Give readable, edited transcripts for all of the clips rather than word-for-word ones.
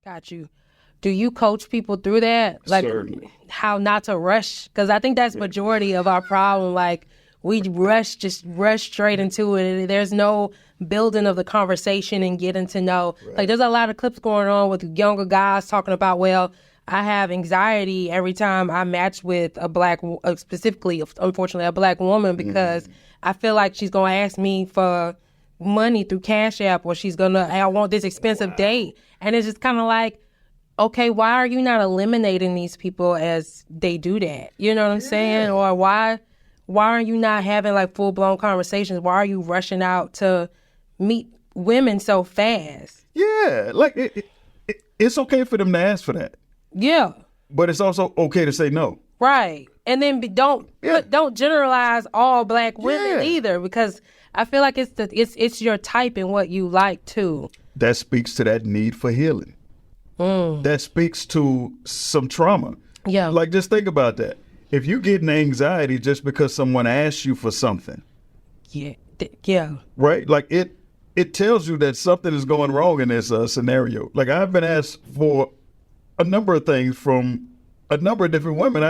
Got you. Do you coach people through that? Like Certainly. how not to rush? Because I think that's majority of our problem. Like we just rush straight into it. And there's no building of the conversation and getting to know. Right. Like there's a lot of clips going on with younger guys talking about, well, I have anxiety every time I match with a specifically, unfortunately, a black woman because I feel like she's going to ask me for money through Cash App or I want this expensive date. And it's just kind of like, okay, why are you not eliminating these people as they do that? You know what I'm saying? Or why are you not having like full-blown conversations? Why are you rushing out to meet women so fast? Yeah, like it's okay for them to ask for that. Yeah. But it's also okay to say no. Right. And then don't generalize all black women either, because I feel like it's your type and what you like too. That speaks to that need for healing. That speaks to some trauma. Yeah. Like, just think about that. If you get an anxiety just because someone asks you for something. Yeah. Right? Like, it tells you that something is going wrong in this scenario. Like, I've been asked for a number of things from a number of different women.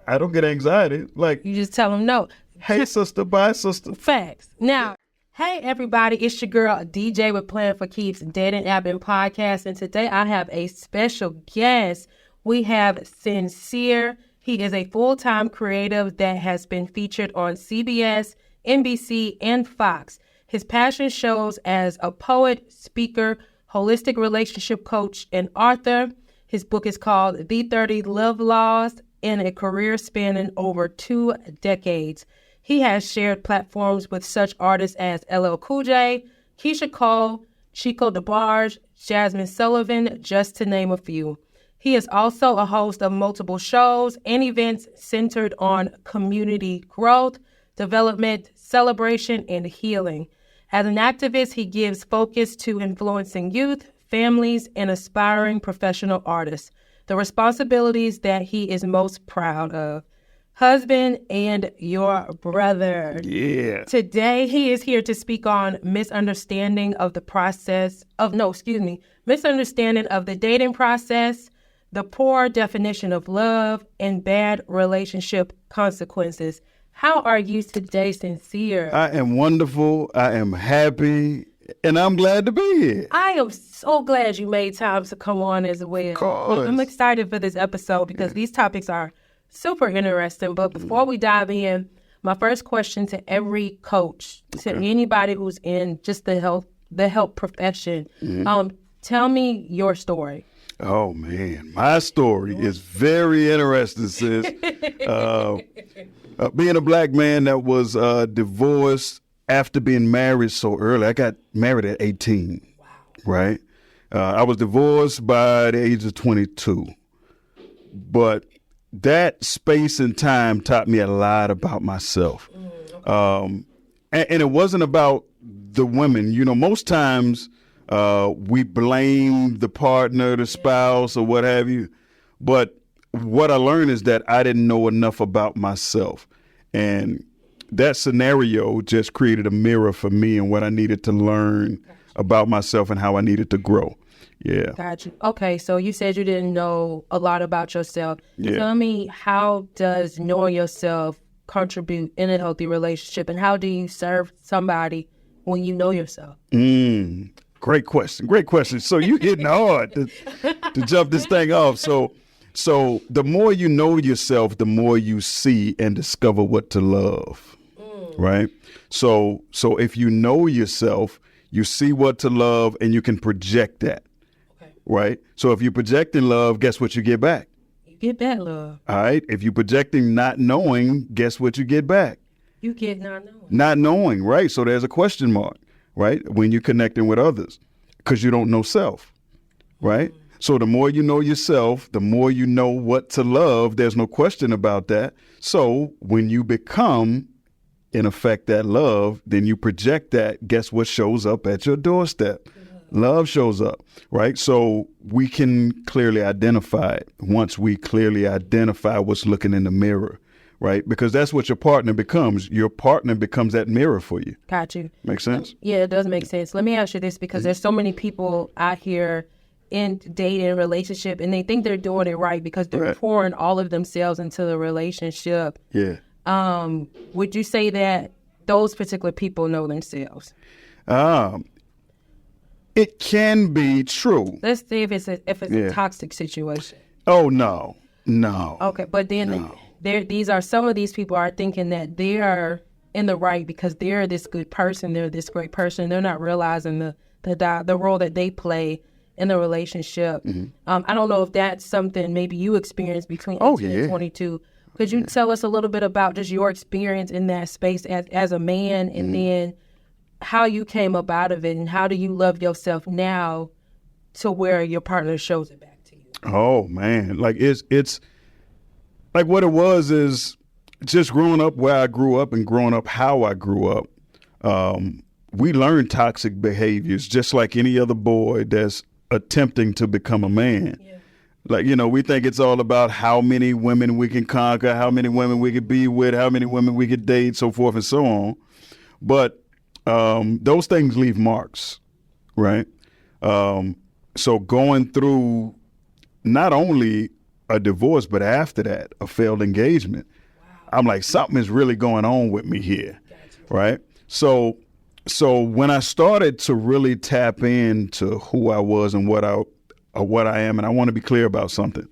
I don't get anxiety. Like, You just tell them no. hey, sister, bye, sister. Facts. Now, hey, everybody, it's your girl, DJ with Plan for Keeps Dating App and Podcast. And today I have a special guest. We have Sinsear. He is a full-time creative that has been featured on CBS, NBC, and Fox. His passion shows as a poet, speaker, holistic relationship coach, and author. His book is called The 30 Love Laws in a Career Spanning Over 2 Decades. He has shared platforms with such artists as LL Cool J, Keyshia Cole, Chico DeBarge, Jazmine Sullivan, just to name a few. He is also a host of multiple shows and events centered on community growth, development, celebration, and healing. As an activist, he gives focus to influencing youth, families, and aspiring professional artists, the responsibilities that he is most proud of. Husband and your brother. Yeah. Today, he is here to speak on misunderstanding of the dating process, the poor definition of love, and bad relationship consequences. How are you today, Sinsear? I am wonderful. I am happy. And I'm glad to be here. I am so glad you made time to come on as well. Of course. I'm excited for this episode because these topics are super interesting. But before we dive in, my first question to every coach, to anybody who's in just the help profession, tell me your story. Oh, man. My story is very interesting, sis. Being a black man that was divorced after being married so early. I got married at 18. Wow. Right? I was divorced by the age of 22. But that space and time taught me a lot about myself. And it wasn't about the women. You know, most times we blame the partner, the spouse, or what have you. But what I learned is that I didn't know enough about myself. And that scenario just created a mirror for me and what I needed to learn about myself and how I needed to grow. Yeah. Got you. Okay, so you said you didn't know a lot about yourself. Yeah. Tell me, how does knowing yourself contribute in a healthy relationship, and how do you serve somebody when you know yourself? Great question. Great question. So you're getting hard to jump this thing off. So the more you know yourself, the more you see and discover what to love. Right? So if you know yourself, you see what to love and you can project that. Okay. Right? So if you're projecting love, guess what you get back? You get back love. All right? If you're projecting not knowing, guess what you get back? You get not knowing. Not knowing, right? So there's a question mark, right? When you're connecting with others, because you don't know self, right? So the more you know yourself, the more you know what to love. There's no question about that. So when you become, in effect, that love, then you project that. Guess what shows up at your doorstep? Love shows up, right? So we can clearly identify it once we clearly identify what's looking in the mirror, right? Because that's what your partner becomes. Your partner becomes that mirror for you. Got you. Make sense? Yeah, it does make sense. Let me ask you this, because there's so many people out here in dating relationship and they think they're doing it right because they're pouring all of themselves into the relationship. Yeah. Would you say that those particular people know themselves? It can be true. Let's see if it's a toxic situation. Oh, no. Okay, but then some of these people are thinking that they are in the right because they're this good person, they're this great person. They're not realizing the role that they play in the relationship. I don't know if that's something maybe you experienced between 18 and 22. Could you tell us a little bit about just your experience in that space as a man, and then how you came up out of it, and how do you love yourself now to where your partner shows it back to you? Oh man, like it's like what it was is just growing up where I grew up and growing up how I grew up. We learned toxic behaviors just like any other boy that's attempting to become a man. Yeah. Like, we think it's all about how many women we can conquer, how many women we could be with, how many women we could date, so forth and so on. But those things leave marks, right? So going through not only a divorce, but after that, a failed engagement, I'm like, something is really going on with me here, right? So when I started to really tap into who I was and what I am, and I want to be clear about something.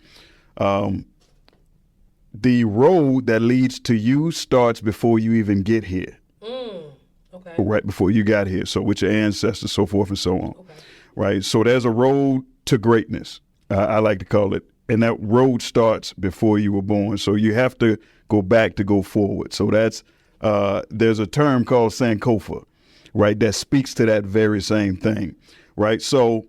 The road that leads to you starts before you even get here. Okay. Right before you got here. So with your ancestors, so forth and so on. Okay. Right. So there's a road to greatness, I like to call it. And that road starts before you were born. So you have to go back to go forward. So that's there's a term called Sankofa, right, that speaks to that very same thing. Right. So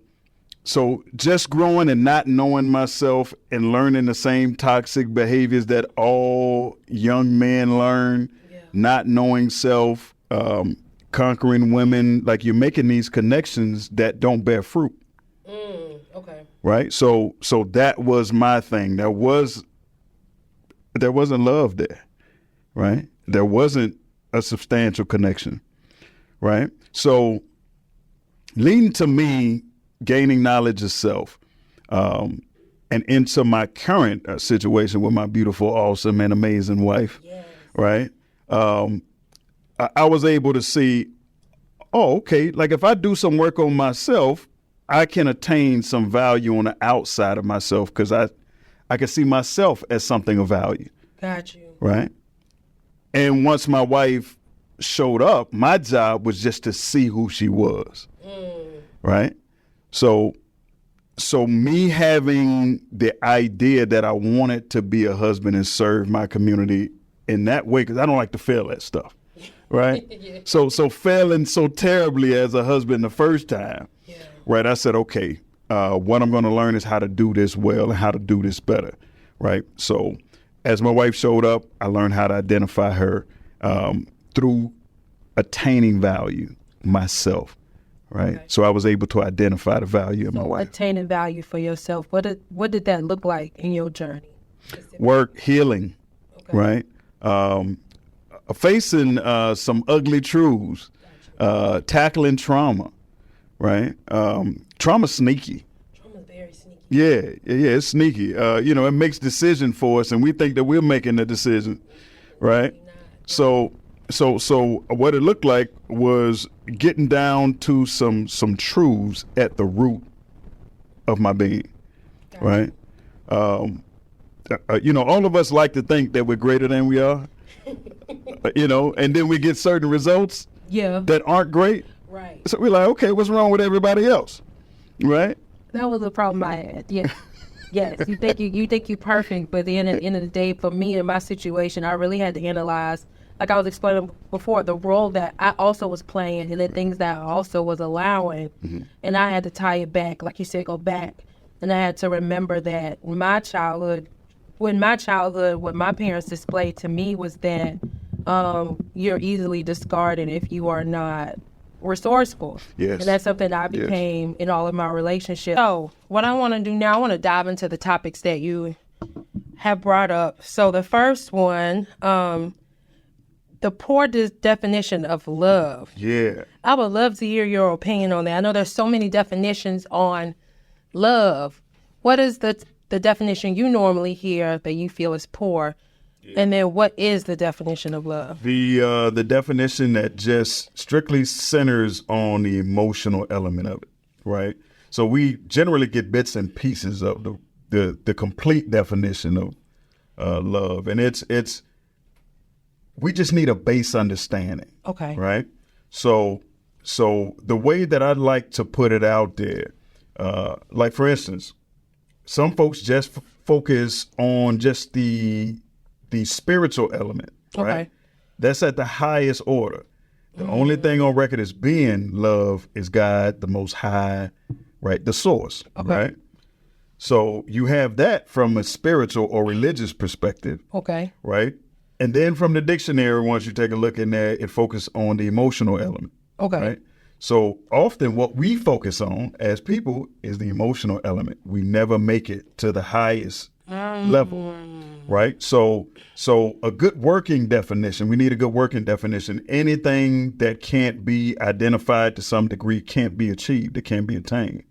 just growing and not knowing myself and learning the same toxic behaviors that all young men learn, not knowing self, conquering women, like you're making these connections that don't bear fruit. Okay. Right. So that was my thing. There wasn't love there. Right. There wasn't a substantial connection. Right. So leading to me gaining knowledge of self, and into my current situation with my beautiful, awesome, and amazing wife. Yes. Right. I was able to see, okay, like if I do some work on myself, I can attain some value on the outside of myself because I can see myself as something of value. Got you. Right. And once my wife showed up, my job was just to see who she was. Right. So me having the idea that I wanted to be a husband and serve my community in that way, because I don't like to fail at stuff. Right. Yeah. So failing so terribly as a husband the first time. Yeah. Right. I said, OK, what I'm going to learn is how to do this well and how to do this better. Right. So as my wife showed up, I learned how to identify her through attaining value myself. Right. Okay. So I was able to identify the value of my wife. Attaining value for yourself. What did that look like in your journey? Work, healing. Okay. Right. Facing some ugly truths, tackling trauma, right? Trauma's sneaky. Trauma's very sneaky. Yeah, it's sneaky. It makes decision for us, and we think that we're making the decision, right? So what it looked like was getting down to some truths at the root of my being, right? All of us like to think that we're greater than we are. And then we get certain results that aren't great. Right. So we're like, okay, what's wrong with everybody else? Right. That was the problem I had. Yeah. Yes. You think you're perfect, but at the end of the day, for me in my situation, I really had to analyze, like I was explaining before, the role that I also was playing and the things that I also was allowing. Mm-hmm. And I had to tie it back, like you said, go back. And I had to remember that what my parents displayed to me was that you're easily discarded if you are not resourceful. Yes. And that's something I became in all of my relationships. So what I want to do now, I want to dive into the topics that you have brought up. So the first one, the poor definition of love. Yeah. I would love to hear your opinion on that. I know there's so many definitions on love. What is the definition you normally hear that you feel is poor? Yeah. And then what is the definition of love? The definition that just strictly centers on the emotional element of it, right? So we generally get bits and pieces of the complete definition of love, and it's we just need a base understanding. Okay. Right. So the way that I'd like to put it out there, like for instance, some folks just focus on just the spiritual element. Okay. Right. That's at the highest order. The only thing on record as being love is God, the Most High, right? The source. Okay. Right. So you have that from a spiritual or religious perspective. Okay. Right. And then from the dictionary, once you take a look in there, it focuses on the emotional element. Okay. Right. So often what we focus on as people is the emotional element. We never make it to the highest level. Right. So a good working definition, we need a good working definition. Anything that can't be identified to some degree can't be achieved. It can't be attained.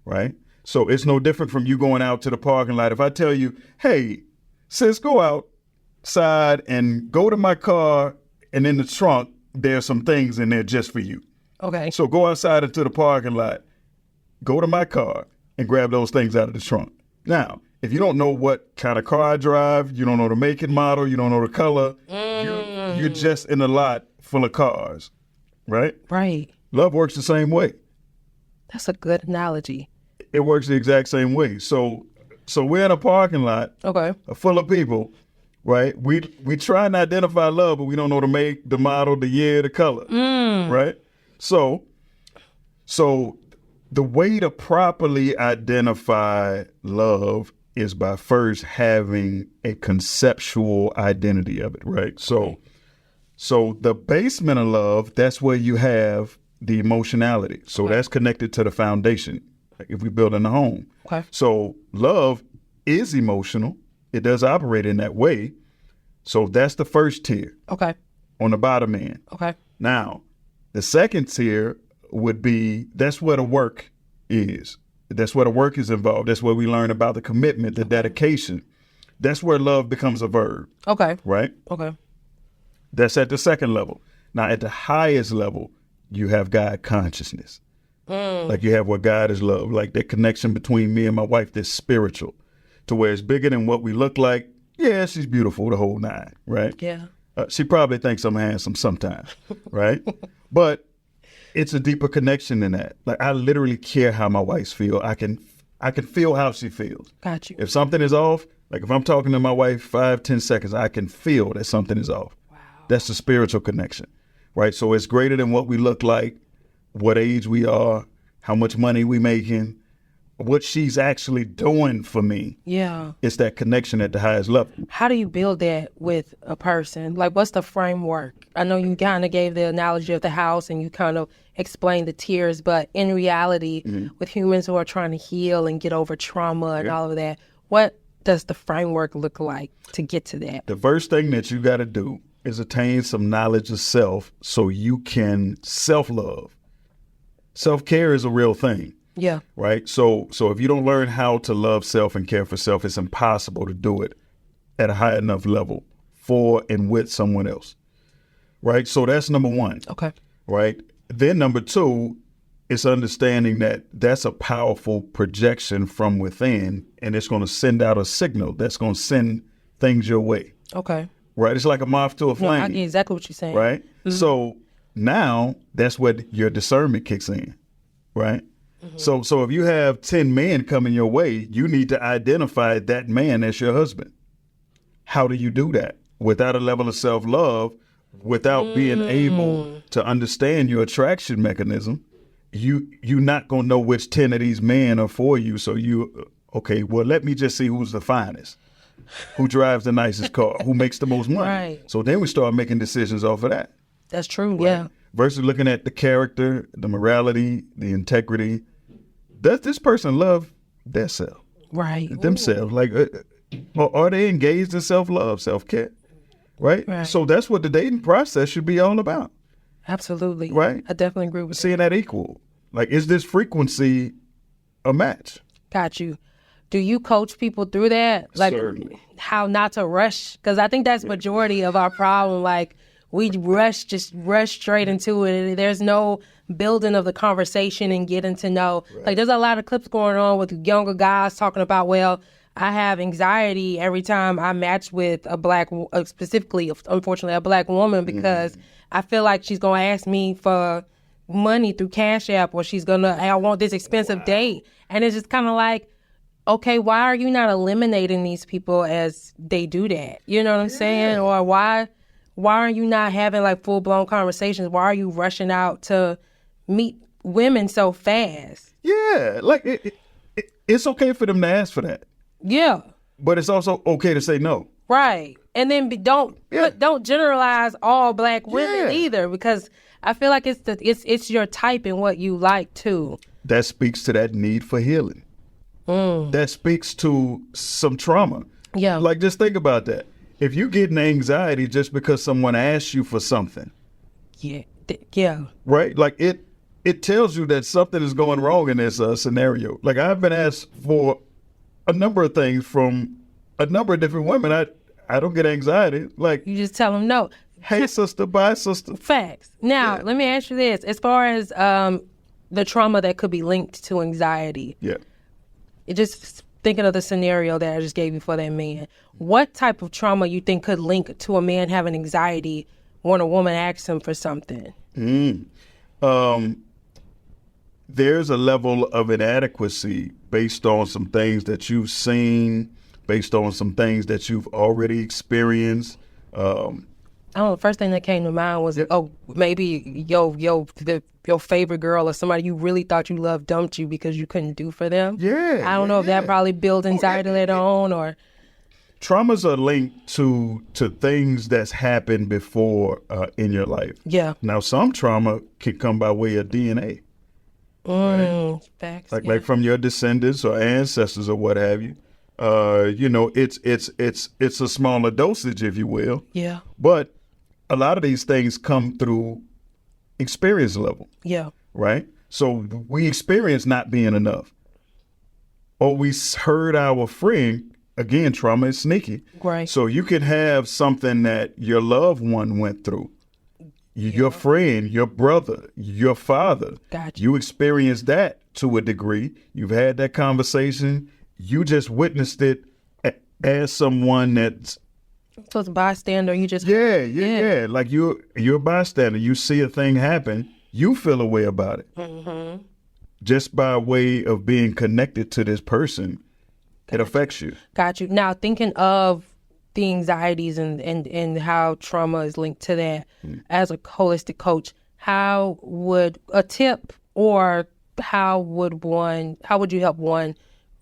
Right. So it's no different from you going out to the parking lot. If I tell you, hey, sis, go outside and go to my car, and in the trunk, there's some things in there just for you. Okay. So go outside into the parking lot, go to my car, and grab those things out of the trunk. Now, if you don't know what kind of car I drive, you don't know the make and model, you don't know the color, you're just in a lot full of cars, right? Right. Love works the same way. That's a good analogy. It works the exact same way. So we're in a parking lot full of people, right? We try and identify love, but we don't know the make, the model, the year, the color, right? So the way to properly identify love is by first having a conceptual identity of it, right? So the basement of love, that's where you have the emotionality. So that's connected to the foundation. Like if we build in a home. Okay. So love is emotional. It does operate in that way. So that's the first tier. Okay. On the bottom end. Okay. Now, the second tier would be, that's where the work is. That's where the work is involved. That's where we learn about the commitment, the dedication. That's where love becomes a verb. Okay. Right? Okay. That's at the second level. Now, at the highest level, you have God consciousness. Like you have what God is love, like that connection between me and my wife that's spiritual, to where it's bigger than what we look like. Yeah, she's beautiful, the whole nine, right? Yeah. She probably thinks I'm handsome sometimes, right? But it's a deeper connection than that. Like I literally care how my wife feels. I can feel how she feels. Got you. If something is off, like if I'm talking to my wife 5-10 seconds, I can feel that something is off. Wow. That's the spiritual connection, right? So it's greater than what we look like, what age we are, how much money we making, what she's actually doing for me. Yeah. It's that connection at the highest level. How do you build that with a person? Like, what's the framework? I know you kind of gave the analogy of the house and you kind of explained the tiers, but in reality, with humans who are trying to heal and get over trauma and all of that, what does the framework look like to get to that? The first thing that you got to do is attain some knowledge of self so you can self-love. Self-care is a real thing. Yeah. Right. So if you don't learn how to love self and care for self, it's impossible to do it at a high enough level for and with someone else. Right. So that's number one. Okay. Right. Then number two is understanding that that's a powerful projection from within, and it's going to send out a signal that's going to send things your way. Okay. Right. It's like a moth to a flame. No, I get exactly what you're saying. Right. Mm-hmm. So now that's where your discernment kicks in. Right. Mm-hmm. So if you have 10 men coming your way, you need to identify that man as your husband. How do you do that? Without a level of self-love, without being able to understand your attraction mechanism, you're not going to know which 10 of these men are for you. So well, let me just see who's the finest, who drives the nicest car, who makes the most money. Right. So then we start making decisions off of that. That's true, right? Yeah. Versus looking at the character, the morality, the integrity. Does this person love their self? Right. Themselves. Ooh. Like, are they engaged in self-love, self-care? Right? So that's what the dating process should be all about. Absolutely. Right? I definitely agree with seeing that equal. Like, is this frequency a match? Got you. Do you coach people through that? Like Certainly. how not to rush? Because I think that's majority of our problem. Like we just rush straight into it. And there's no building of the conversation and getting to know. Right. Like there's a lot of clips going on with younger guys talking about, well, I have anxiety every time I match with a specifically, unfortunately, a black woman because I feel like she's going to ask me for money through Cash App or she's going to, I want this expensive date. And it's just kind of like, okay, why are you not eliminating these people as they do that? You know what I'm saying? Or why are you not having like full-blown conversations? Why are you rushing out to meet women so fast? Yeah, like it's okay for them to ask for that. Yeah. But it's also okay to say no. Right. And then don't generalize all black women either, because I feel like it's your type and what you like too. That speaks to that need for healing. That speaks to some trauma. Yeah. Like, just think about that. If you get an anxiety just because someone asks you for something. Yeah. Right? Like, it tells you that something is going wrong in this scenario. Like, I've been asked for a number of things from a number of different women. I don't get anxiety. Like, You just tell them no. hey, sister, bye, sister. Facts. Now, let me ask you this. As far as the trauma that could be linked to anxiety. Yeah. Just thinking of the scenario that I just gave you for that man, what type of trauma you think could link to a man having anxiety when a woman asks him for something? There's a level of inadequacy based on some things that you've seen, based on some things that you've already experienced. I don't know. The first thing that came to mind was, maybe your favorite girl or somebody you really thought you loved dumped you because you couldn't do for them. Yeah. I don't know if that probably builds anxiety later on or. Traumas are linked to things that's happened before in your life. Yeah. Now, some trauma can come by way of DNA. Facts. Like from your descendants or ancestors or what have you. It's a smaller dosage, if you will. Yeah. But a lot of these things come through experience level. Yeah. Right? So we experience not being enough. Or we heard our friend, again, trauma is sneaky. Right. So you could have something that your loved one went through. Your friend, your brother, your father. Gotcha. You experienced that to a degree. You've had that conversation. You just witnessed it as someone that's So it's a bystander. You just yeah. Like you're a bystander. You see a thing happen, you feel a way about it. Just by way of being connected to this person, it affects you. Got you. Now thinking of the anxieties and how trauma is linked to that, as a holistic coach, how would a tip or how would you help one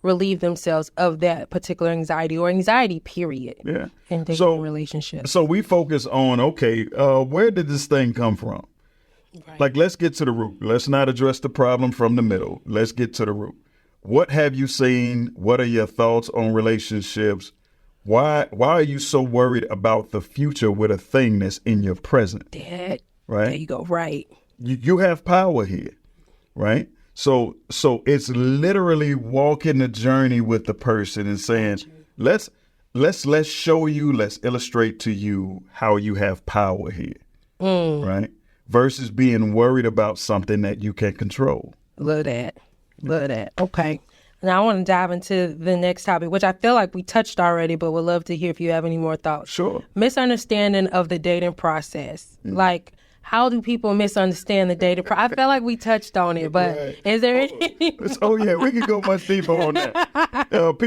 relieve themselves of that particular anxiety or anxiety period in dating relationships? So we focus on, where did this thing come from? Right. Like, let's get to the root. Let's not address the problem from the middle. Let's get to the root. What have you seen? What are your thoughts on relationships? Why are you so worried about the future with a thing that's in your present? Right. Right? There you go. Right. You have power here, right? So it's literally walking the journey with the person and saying, let's show you, let's illustrate to you how you have power here, right? Versus being worried about something that you can't control. Love that. Okay. Now I want to dive into the next topic, which I feel like we touched already, but would love to hear if you have any more thoughts. Sure. Misunderstanding of the dating process. Like, how do people misunderstand the dating process? I feel like we touched on it, but is there any? We can go much deeper on that.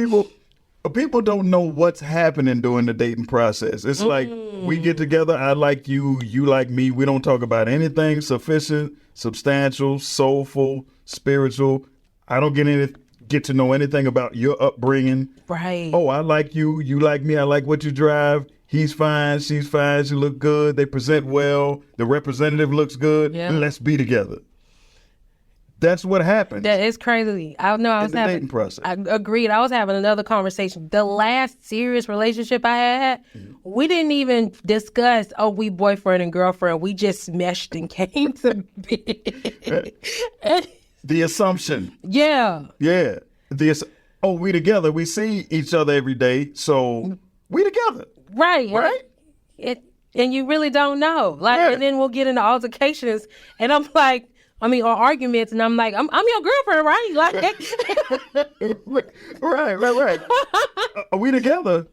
People don't know what's happening during the dating process. It's like we get together, I like you, you like me. We don't talk about anything sufficient, substantial, soulful, spiritual. I don't get to know anything about your upbringing. Right. Oh, I like you, you like me, I like what you drive. He's fine, she's fine, she look good, they present well, the representative looks good, let's be together. That's what happens. That is crazy. I know. I was having dating process. I agreed. I was having another conversation. The last serious relationship I had, we didn't even discuss, we boyfriend and girlfriend. We just meshed and came to bed. The assumption. Yeah. Yeah. this, oh, we together. We see each other every day, so we together. Right. Right? And you really don't know. Like, Right. and then we'll get into altercations, and I'm like, or arguments, and I'm like, I'm your girlfriend, right? Like, Right. Are we together?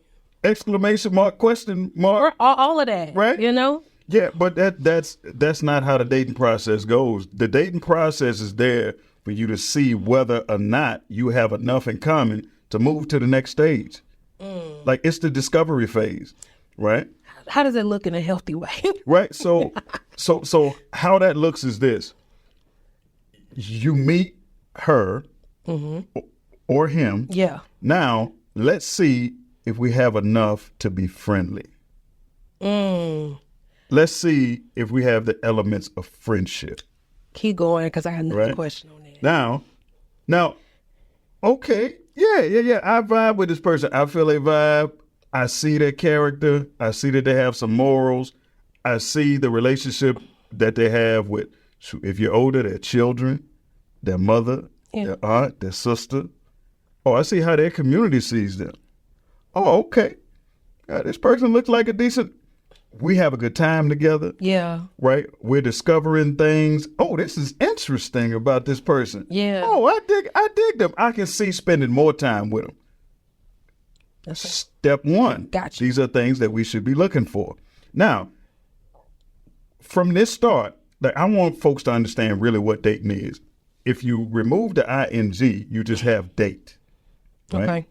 Exclamation mark, question mark. all of that, Right. You know? Yeah, but that's not how the dating process goes. The dating process is there for you to see whether or not you have enough in common to move to the next stage. Like, it's the discovery phase, right? How does it look in a healthy way? Right. So how that looks is this: you meet her or him. Yeah. Now let's see if we have enough to be friendly. Let's see if we have the elements of friendship. Keep going, because I have another question on that. Now, okay, yeah. I vibe with this person. I feel a vibe. I see their character. I see that they have some morals. I see the relationship that they have with, if you're older, their children, their mother, their aunt, their sister. Oh, I see how their community sees them. Oh, okay. This person looks like a decent. We have a good time together. Yeah. Right? We're discovering things. Oh, this is interesting about this person. Yeah. Oh, I dig them. I can see spending more time with them. Step one. Gotcha. These are things that we should be looking for. Now, from this start, like, I want folks to understand really what dating is. If you remove the ing, you just have date. Right? Okay.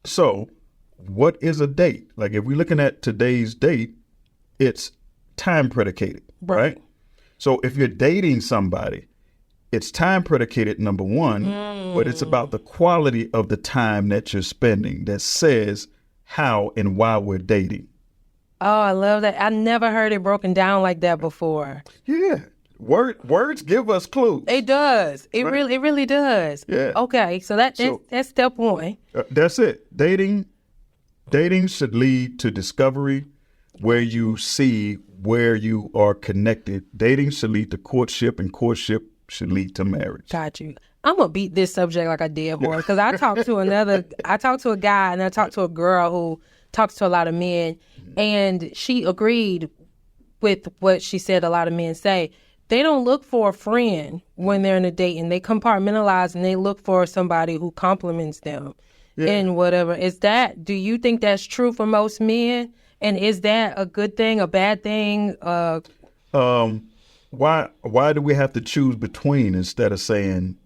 So, what is a date? Like, if we're looking at today's date, it's time predicated, right? So if you're dating somebody, it's time predicated, number one, but it's about the quality of the time that you're spending that says how and why we're dating. Oh, I love that. I never heard it broken down like that before. Yeah. Words give us clues. It does. It really does. Yeah. Okay, so that's step one. That's it. Dating should lead to discovery, where you see where you are connected. Dating should lead to courtship, and courtship should lead to marriage. Got you. I'm gonna beat this subject like a dead horse, because I talked to a guy and I talked to a girl who talks to a lot of men, and she agreed with what she said a lot of men say. They don't look for a friend when they're in a date, and they compartmentalize and they look for somebody who compliments them in whatever. Do you think that's true for most men? And is that a good thing, a bad thing? Why do we have to choose between instead of saying,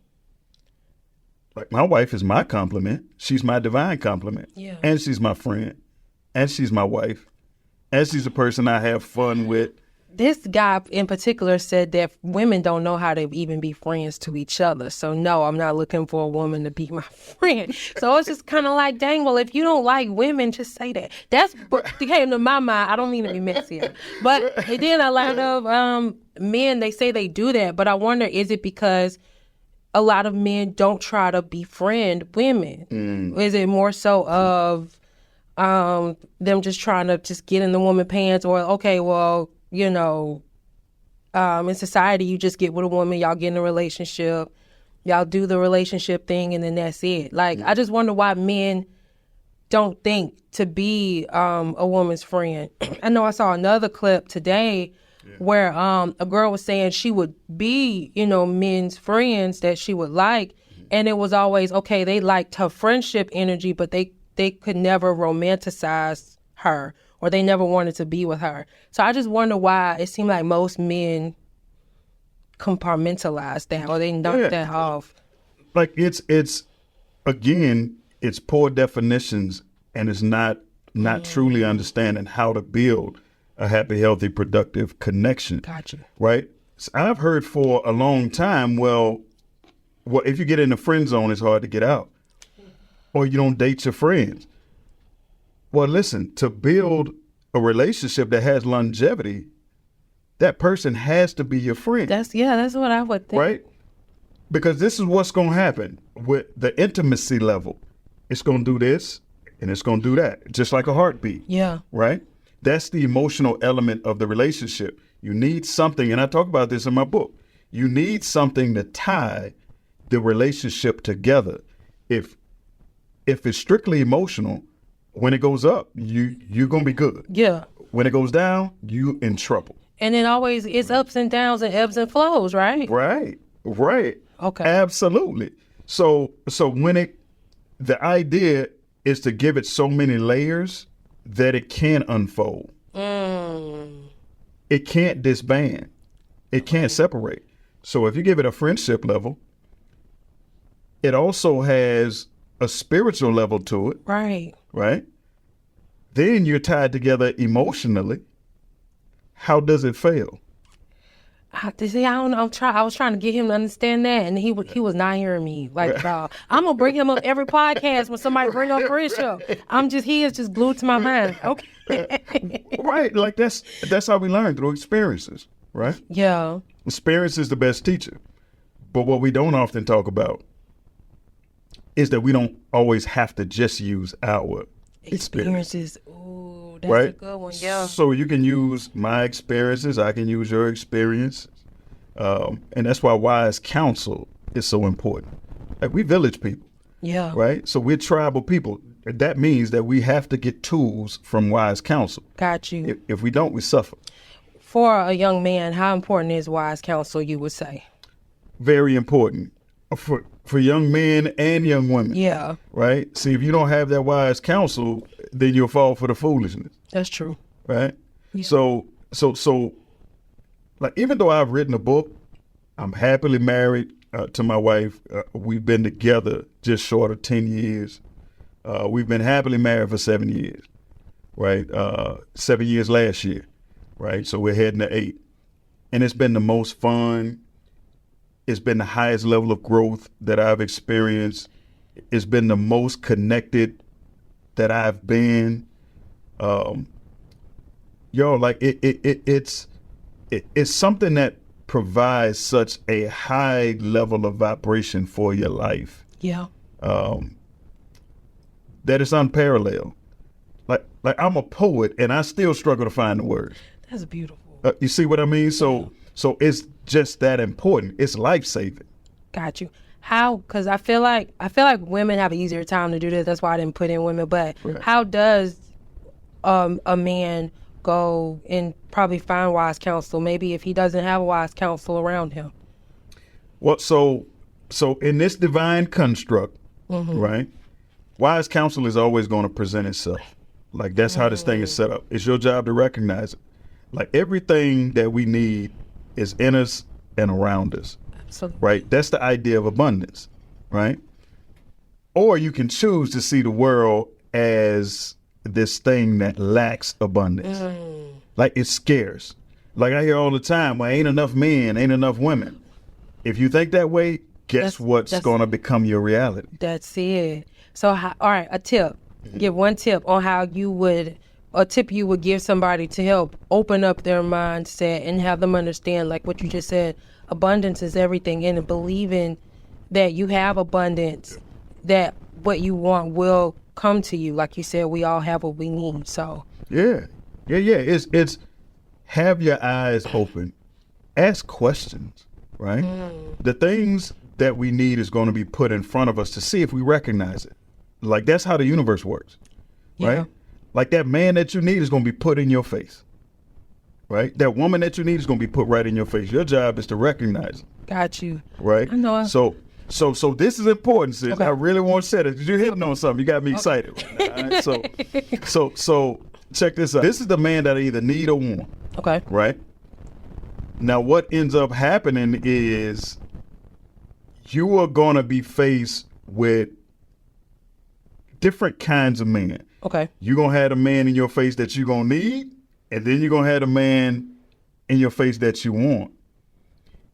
like, my wife is my compliment, she's my divine compliment, and she's my friend, and she's my wife, and she's a person I have fun with. This guy in particular said that women don't know how to even be friends to each other. So no, I'm not looking for a woman to be my friend. So it's just kind of like, dang, well, if you don't like women, just say that. That's what came to my mind. I don't mean to be messy here. But then a lot of men, they say they do that. But I wonder, is it because a lot of men don't try to befriend women? Is it more so of them just trying to just get in the woman's pants, or, okay, well, you know, in society, you just get with a woman, y'all get in a relationship, y'all do the relationship thing, and then that's it. Like, I just wonder why men don't think to be a woman's friend. I know I saw another clip today where a girl was saying she would be, men's friends that she would like, and it was always, okay, they liked her friendship energy, but they could never romanticize her, or they never wanted to be with her. So I just wonder why it seemed like most men compartmentalize that, or they knock that off. Like, it's poor definitions, and it's not truly understanding how to build a happy, healthy, productive connection. Gotcha. Right? So I've heard for a long time, well, if you get in the friend zone, it's hard to get out. Or you don't date your friends. Well, listen, to build a relationship that has longevity, that person has to be your friend. That's what I would think. Right? Because this is what's going to happen with the intimacy level. It's going to do this and it's going to do that, just like a heartbeat. Yeah. Right? That's the emotional element of the relationship. You need something, and I talk about this in my book. You need something to tie the relationship together. if it's strictly emotional, when it goes up, you're gonna be good. Yeah. When it goes down, you in trouble. And it always it's ups and downs and ebbs and flows, right? Right. Okay. Absolutely. So when the idea is to give it so many layers that it can unfold. It can't disband. It can't separate. So if you give it a friendship level, it also has a spiritual level to it. Right. Right? Then you're tied together emotionally. How does it fail? See, I don't know. I was trying to get him to understand that, and he was not hearing me. Like, I'm gonna bring him up every podcast when somebody bring up friendship. He is just glued to my mind. Okay. Right. Like that's how we learn, through experiences. Right? Yeah. Experience is the best teacher. But what we don't often talk about is that we don't always have to just use our experiences. Ooh, that's right? a good one. Yeah. So you can use my experiences. I can use your experience. And that's why wise counsel is so important. Like, we village people. Yeah. Right? So we're tribal people. That means that we have to get tools from wise counsel. Got you. If we don't, we suffer. For a young man, how important is wise counsel, you would say? Very important. For young men and young women. Yeah. Right? See, if you don't have that wise counsel, then you'll fall for the foolishness. That's true. Right? Yeah. So, like, even though I've written a book, I'm happily married to my wife. We've been together just short of 10 years. We've been happily married for 7 years, right? 7 years last year, right? So we're heading to 8. And it's been the most fun. It's been the highest level of growth that I've experienced. It's been the most connected that I've been. Like, it's something that provides such a high level of vibration for your life. Yeah. That it's unparalleled. Like I'm a poet and I still struggle to find the words. That's beautiful. You see what I mean? So it's just that important. It's life-saving. Got you. How? Because I feel like women have an easier time to do this. That's why I didn't put in women. But right. How does a man go and probably find wise counsel? Maybe if he doesn't have a wise counsel around him. Well, so in this divine construct, right? Wise counsel is always going to present itself. Like, that's how this thing is set up. It's your job to recognize it. Like, everything that we need is in us and around us. Absolutely. Right? That's the idea of abundance, right? Or you can choose to see the world as this thing that lacks abundance. Like, it's scarce. Like, I hear all the time, well, ain't enough men, ain't enough women. If you think that way, guess what's going to become your reality? That's it. So, all right, a tip. Give one tip on how you would give somebody to help open up their mindset and have them understand, like what you just said, abundance is everything, and believing that you have abundance, that what you want will come to you. Like you said, we all have what we need. So yeah. It's have your eyes open, ask questions, right? The things that we need is going to be put in front of us to see if we recognize it. Like, that's how the universe works, right? Yeah. Like, that man that you need is going to be put in your face, right? That woman that you need is going to be put right in your face. Your job is to recognize it. Got you. Right? I know. So this is important, sis. Okay. I really want to say that because you're hitting on something. You got me excited right now. All right? So check this out. This is the man that I either need or want. Okay. Right? Now, what ends up happening is you are going to be faced with different kinds of men. Okay. You're going to have a man in your face that you're going to need, and then you're going to have a man in your face that you want.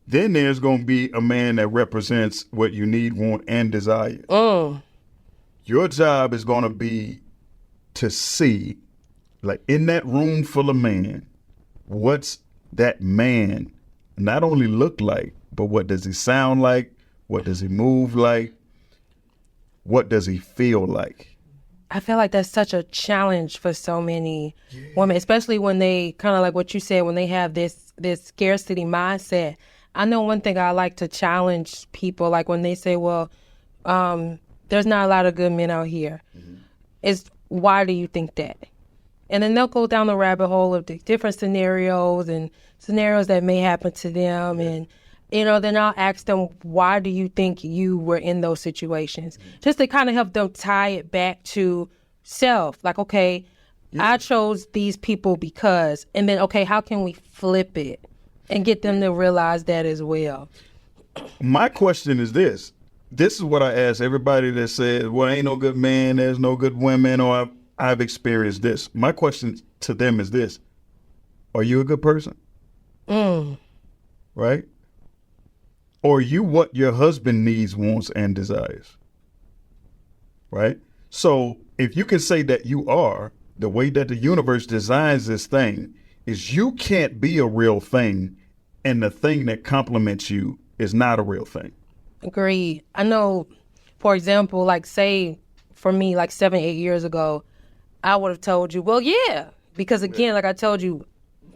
Then there's going to be a man that represents what you need, want, and desire. Your job is going to be to see, like, in that room full of men, what's that man not only look like, but what does he sound like? What does he move like? What does he feel like? I feel like that's such a challenge for so many women, especially when they kind of like what you said, when they have this scarcity mindset. I know one thing I like to challenge people, like when they say, well, there's not a lot of good men out here. It's why do you think that? And then they'll go down the rabbit hole of the different scenarios and scenarios that may happen to them. And, then I'll ask them, why do you think you were in those situations? Just to kind of help them tie it back to self. Like, okay, I chose these people because, and then, okay, how can we flip it and get them to realize that as well? My question is this. This is what I ask everybody that says, well, ain't no good man, there's no good women, or I've experienced this. My question to them is this. Are you a good person? Right? Or are you what your husband needs, wants, and desires? Right? So if you can say that you are, the way that the universe designs this thing is you can't be a real thing, and the thing that complements you is not a real thing. Agreed. I know, for example, like say for me, like 7-8 years ago, I would have told you, well, yeah, because again, like I told you,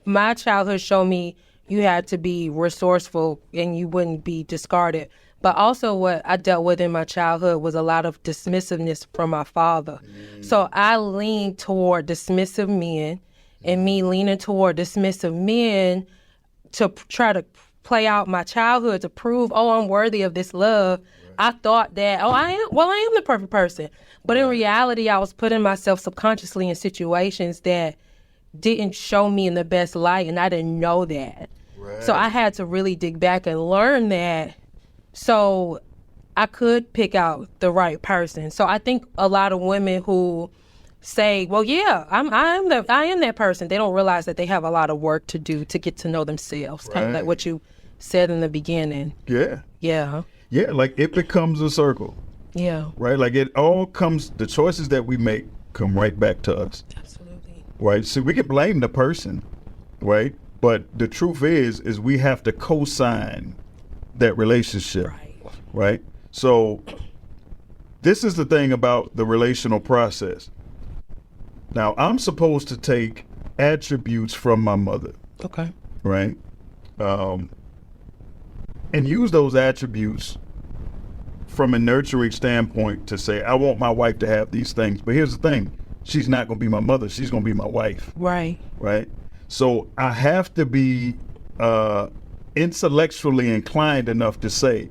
my childhood showed me you had to be resourceful and you wouldn't be discarded. But also what I dealt with in my childhood was a lot of dismissiveness from my father. So I leaned toward dismissive men, and me leaning toward dismissive men to try to play out my childhood to prove, I'm worthy of this love. I thought that, I am the perfect person. But in reality, I was putting myself subconsciously in situations that didn't show me in the best light, and I didn't know that. Right. So I had to really dig back and learn that so I could pick out the right person. So I think a lot of women who say, well, yeah, I am that person, they don't realize that they have a lot of work to do to get to know themselves. Right. Kind of like what you said in the beginning. Yeah. Yeah. Yeah, like it becomes a circle. Yeah. Right? Like it all comes, the choices that we make come right back to us. Absolutely. Right? So we can blame the person, right? But the truth is we have to co-sign that relationship. Right? So this is the thing about the relational process. Now, I'm supposed to take attributes from my mother. Okay. Right? And use those attributes from a nurturing standpoint to say, I want my wife to have these things. But here's the thing. She's not going to be my mother. She's going to be my wife. Right. Right? So I have to be intellectually inclined enough to say,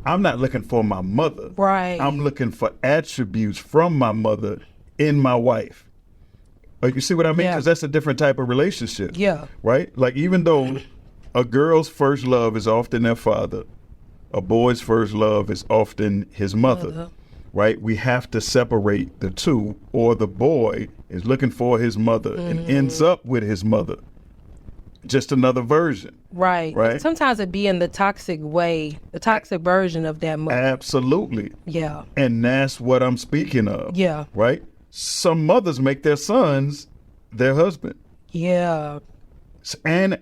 I'm not looking for my mother. Right. I'm looking for attributes from my mother in my wife. Like, you see what I mean? Because that's a different type of relationship. Yeah. Right? Like, even though a girl's first love is often their father, a boy's first love is often his mother. Right? We have to separate the two, or the boy is looking for his mother and ends up with his mother. Just another version. Right. Right. Sometimes it be in the toxic way, the toxic version of that mother. Absolutely. Yeah. And that's what I'm speaking of. Yeah. Right? Some mothers make their sons their husband. Yeah. And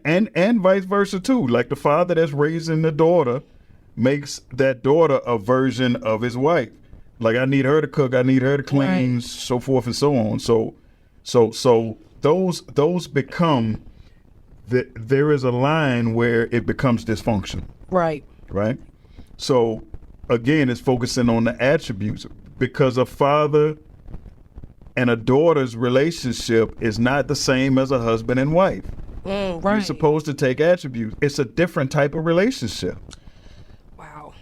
vice versa too. Like the father that's raising the daughter makes that daughter a version of his wife. Like, I need her to cook, I need her to clean, right. So forth and so on. So those become there is a line where it becomes dysfunction. Right. Right. So again, it's focusing on the attributes, because a father and a daughter's relationship is not the same as a husband and wife. Right. You're supposed to take attributes. It's a different type of relationship. Wow.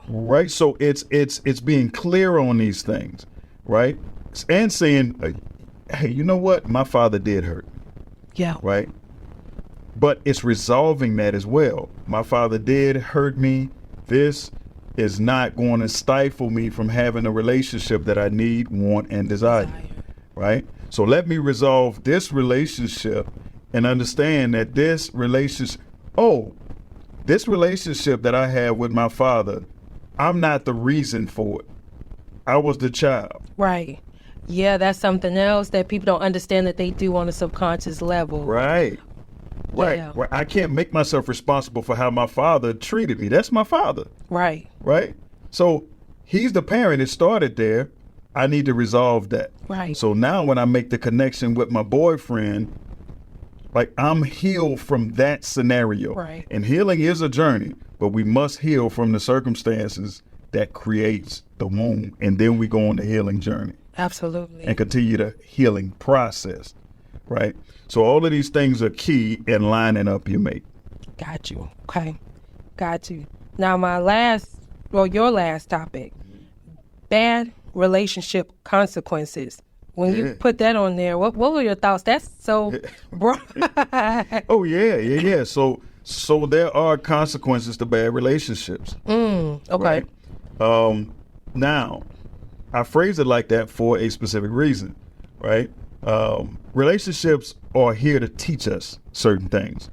Right. So it's being clear on these things, right? And saying, hey, you know what? My father did hurt. Yeah. Right. But it's resolving that as well. My father did hurt me. This is not going to stifle me from having a relationship that I need, want, and desire. Right? So let me resolve this relationship and understand that this relationship that I have with my father, I'm not the reason for it. I was the child. Right. Yeah, that's something else that people don't understand that they do on a subconscious level. Right. Right. Yeah. Right. I can't make myself responsible for how my father treated me. That's my father. Right. Right. So he's the parent. It started there. I need to resolve that. Right. So now when I make the connection with my boyfriend, like, I'm healed from that scenario. Right. And healing is a journey, but we must heal from the circumstances that creates the wound. And then we go on the healing journey. Absolutely. And continue the healing process, right? So all of these things are key in lining up your mate. Got you. Okay. Got you. Now, your last topic, bad relationship consequences. When you put that on there, what were your thoughts? That's so broad. Oh, yeah. So there are consequences to bad relationships. Okay. Right? Now, I phrase it like that for a specific reason, right? Relationships are here to teach us certain things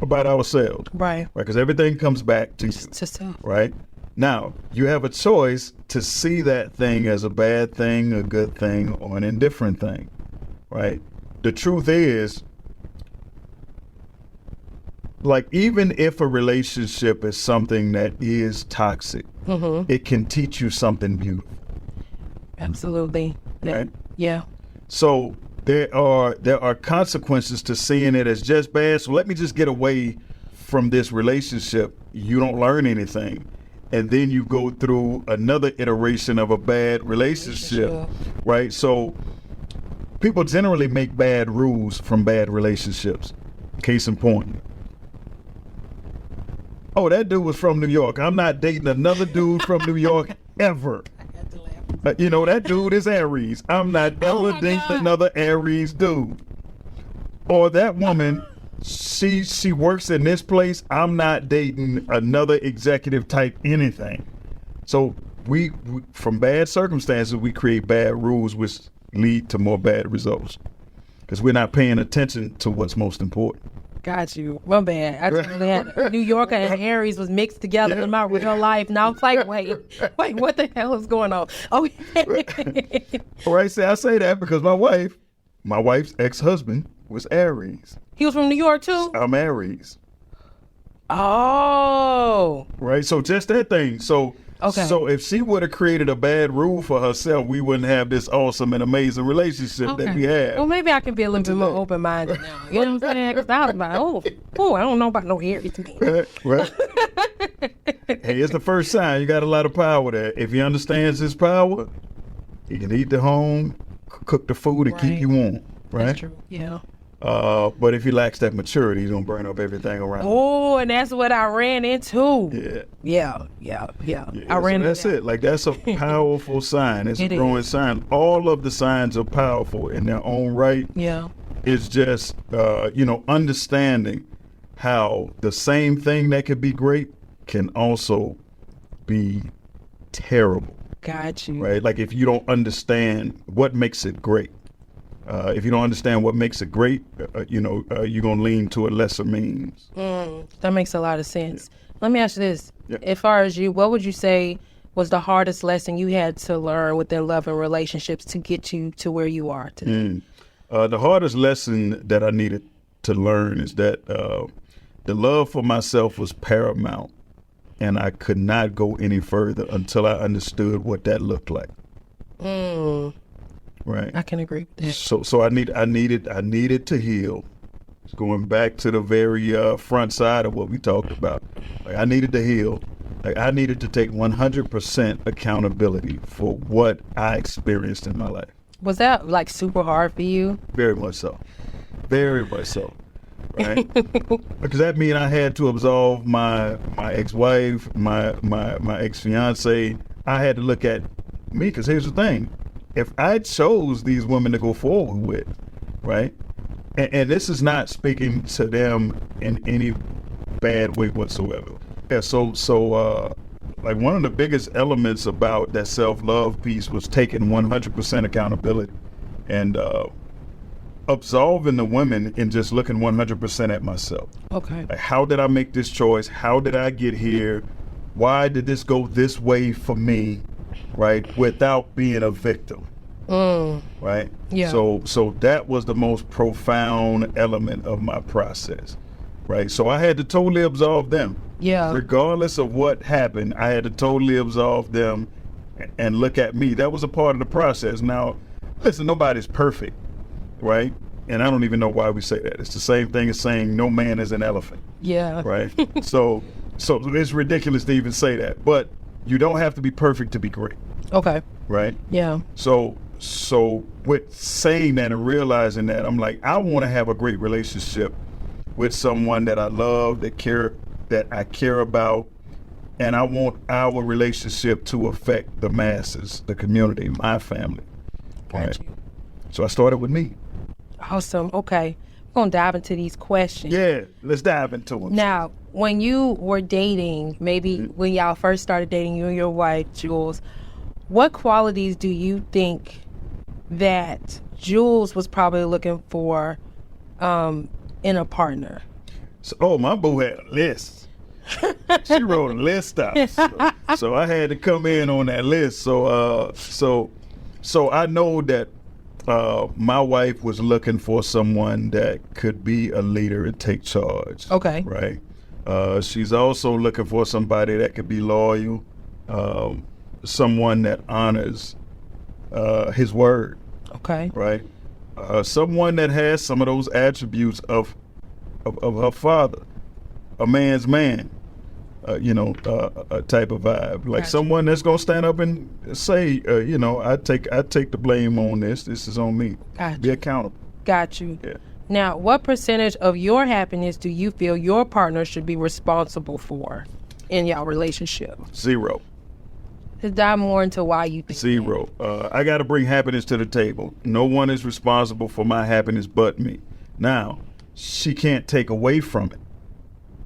about ourselves. Right. Because everything comes back to you. To self. Right? Now, you have a choice to see that thing as a bad thing, a good thing, or an indifferent thing, right? The truth is, like, even if a relationship is something that is toxic, it can teach you something beautiful. Absolutely. Right? Yeah. So there are consequences to seeing it as just bad. So let me just get away from this relationship. You don't learn anything. And then you go through another iteration of a bad relationship, right? So people generally make bad rules from bad relationships. Case in point. Oh, that dude was from New York. I'm not dating another dude from New York ever. That dude is Aries. I'm not ever dating another Aries dude. Or that woman, she works in this place. I'm not dating another executive type anything. So we from bad circumstances, we create bad rules which lead to more bad results because we're not paying attention to what's most important. Got you. Well, bad. I totally had New Yorker and Aries was mixed together in my real life. Now it's like, wait, what the hell is going on? Oh, All right. I say that because my wife's ex-husband was Aries. He was from New York too? I'm Aries. Oh. Right. So just that thing. So if she would have created a bad rule for herself, we wouldn't have this awesome and amazing relationship that we have. Well, maybe I can be a little bit more open-minded now. You know what I'm saying? Because I was like, I don't know about no Aries. Right. Hey, it's the first sign. You got a lot of power there. If he understands his power, he can heat the home, cook the food, and keep you warm. Right? That's true. Yeah. But if he lacks that maturity, he's gonna burn up everything around. Oh, and that's what I ran into. Yeah. I ran. That's it. Like that's a powerful sign. It's a growing sign. All of the signs are powerful in their own right. Yeah. It's just understanding how the same thing that could be great can also be terrible. Got you. Right. Like if you don't understand what makes it great. If you don't understand what makes it great, you're going to lean to a lesser means. That makes a lot of sense. Let me ask you this. As far as you, what would you say was the hardest lesson you had to learn within love and relationships to get you to where you are today? The hardest lesson that I needed to learn is that the love for myself was paramount, and I could not go any further until I understood what that looked like. Right. I can agree with that. So I needed to heal. It's going back to the very front side of what we talked about. Like I needed to heal. Like I needed to take 100% accountability for what I experienced in my life. Was that like super hard for you? Very much so. Very much so. Right? Because that means I had to absolve my ex-wife, my ex-fiance. I had to look at me because here's the thing. If I chose these women to go forward with, right, and this is not speaking to them in any bad way whatsoever. Yeah, so like one of the biggest elements about that self-love piece was taking 100% accountability and absolving the women and just looking 100% at myself. Okay. Like, how did I make this choice? How did I get here? Why did this go this way for me? Right, without being a victim. Right. Yeah. So that was the most profound element of my process. Right. So I had to totally absolve them. Yeah. Regardless of what happened, I had to totally absolve them and look at me. That was a part of the process. Now, listen, nobody's perfect. Right. And I don't even know why we say that. It's the same thing as saying no man is an elephant. Yeah. Right. So it's ridiculous to even say that. But you don't have to be perfect to be great. Okay. Right? Yeah. So with saying that and realizing that, I'm like, I want to have a great relationship with someone that I love, that I care about, and I want our relationship to affect the masses, the community, my family. Got you. So I started with me. Awesome. Okay. We're going to dive into these questions. Yeah, let's dive into them. Now, when you were dating, maybe when y'all first started dating, you and your wife, Jules, what qualities do you think that Jules was probably looking for in a partner? So, my boo had a list. She wrote a list out. So I had to come in on that list. So I know that my wife was looking for someone that could be a leader and take charge. Okay. Right. She's also looking for somebody that could be loyal, someone that honors his word. Okay. Right. Someone that has some of those attributes of her father, a man's man, a type of vibe, like Gotcha. someone that's gonna stand up and say, I take the blame on this. This is on me. Gotcha. Be accountable. Got you. Yeah. Now, what percentage of your happiness do you feel your partner should be responsible for in y'all relationship? 0. Let's dive more into why you think 0. I got to bring happiness to the table. No one is responsible for my happiness but me. Now, she can't take away from it,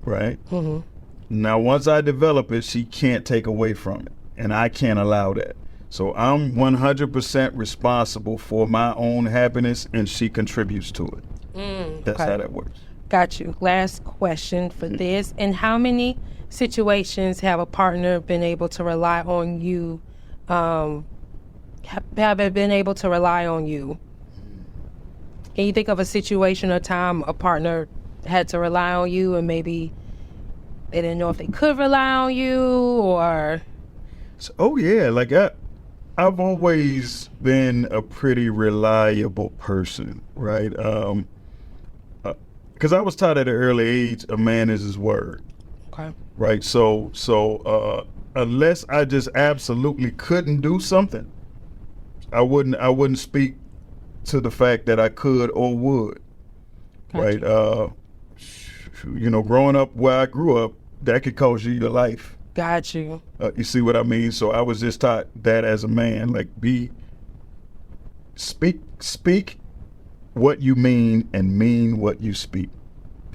right? Mm-hmm. Now, once I develop it, she can't take away from it, and I can't allow that. So I'm 100% responsible for my own happiness, and she contributes to it. That's okay. how that works. Got you. Last question for this. In how many situations have a partner been able to rely on you? Have they been able to rely on you? Can you think of a situation or time a partner had to rely on you and maybe they didn't know if they could rely on you or... Oh, yeah. Like, I've always been a pretty reliable person, right? Because I was taught at an early age, a man is his word. Okay. Right. So unless I just absolutely couldn't do something, I wouldn't speak to the fact that I could or would. Gotcha. Right. Growing up where I grew up, that could cost you your life. Got you. You see what I mean? So I was just taught that as a man, like speak what you mean and mean what you speak.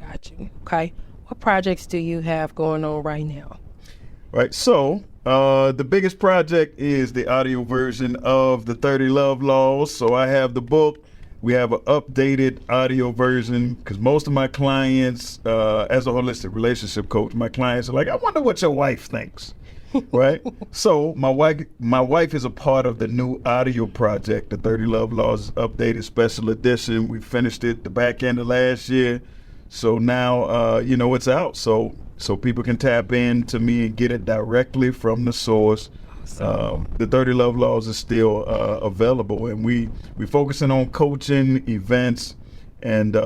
Got you. Okay. What projects do you have going on right now? Right. So the biggest project is the audio version of the 30 Love Laws. So I have the book. We have an updated audio version because most of my clients, as a holistic relationship coach, my clients are like, I wonder what your wife thinks. Right. So my wife is a part of the new audio project, the 30 Love Laws updated special edition. We finished it the back end of last year. So now, it's out. So people can tap into me and get it directly from the source. The 30 Love Laws is still available, and we focusing on coaching, events, and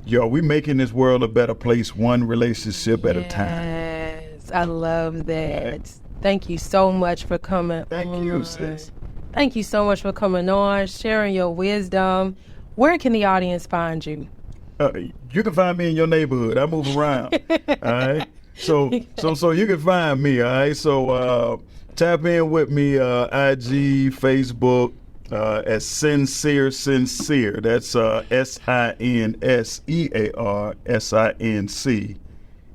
we making this world a better place, one relationship at a time. Yes, I love that. Right. Thank you so much for coming. Thank you, sis. Thank you so much for coming on, sharing your wisdom. Where can the audience find you? You can find me in your neighborhood. I move around. All right. So you can find me. All right. So tap in with me, IG, Facebook, at Sinsear. That's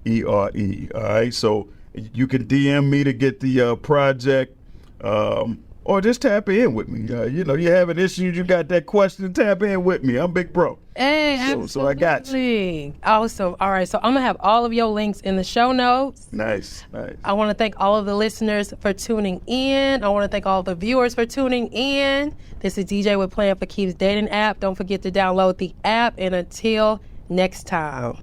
SINSEAR. All right. So you can DM me to get the project. Or just tap in with me. You have an issue, you got that question, tap in with me. I'm Big Bro. Hey, absolutely. So I got you. Awesome. All right, so I'm going to have all of your links in the show notes. Nice. I want to thank all of the listeners for tuning in. I want to thank all the viewers for tuning in. This is DJ with Plan for Keeps Dating app. Don't forget to download the app. And until next time.